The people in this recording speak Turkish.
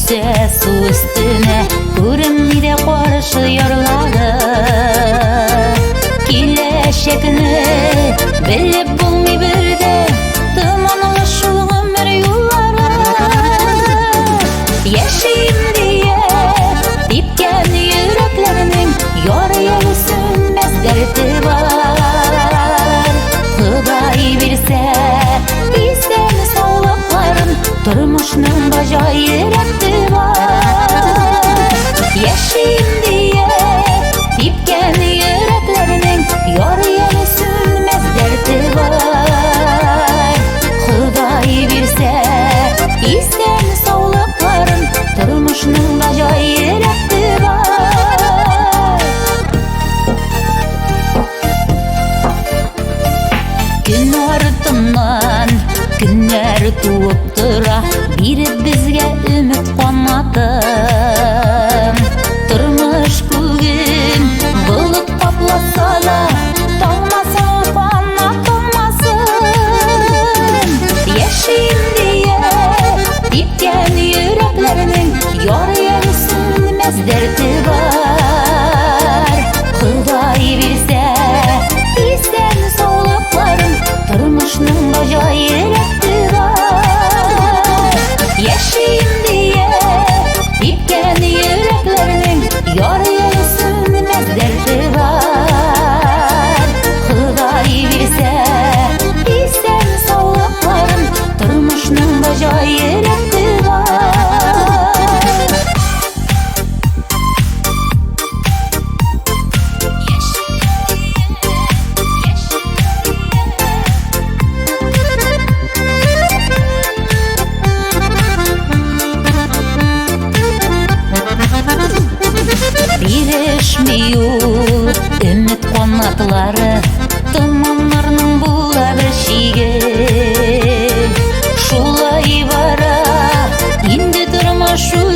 düşse su üstüne, görünmede karşı yarları. Kileşekini bilip bulmay birde, dumanlı şu ömür yolları. Yaşayayım diye dipken yüreklerinin, yarıya sönmez derdi var. Huday bilse bizden sağlıkların, durmuşnun baca yürekti var. Yaşayayım diye dipken yüreklerinin, yarıya sönmez derdi var. Huday bilse bizden sağlıkların, durmuşnun baca yürekti var. Gün ardından günler tuğup tura, biri bizge ümit konmadı. Durmuş bugün bulut kaplasa da, dolmasın bana dolmasın. Yaşayayım diye dipken yüreklerinin, yarıya sönmez derdi var. Huday bilse bizden sağlıkların, durmuşnun baca yürekti var. Yaşayayım diye dipken yüreklerinin, yarıya sönmez derdi var. Huday bilse bizden sağlıkların, durmuşnun baca yürekti var. Birleşmiyor ümit qanotları, dumanlarning bula bir şeyge. Şulay bara endi durma şu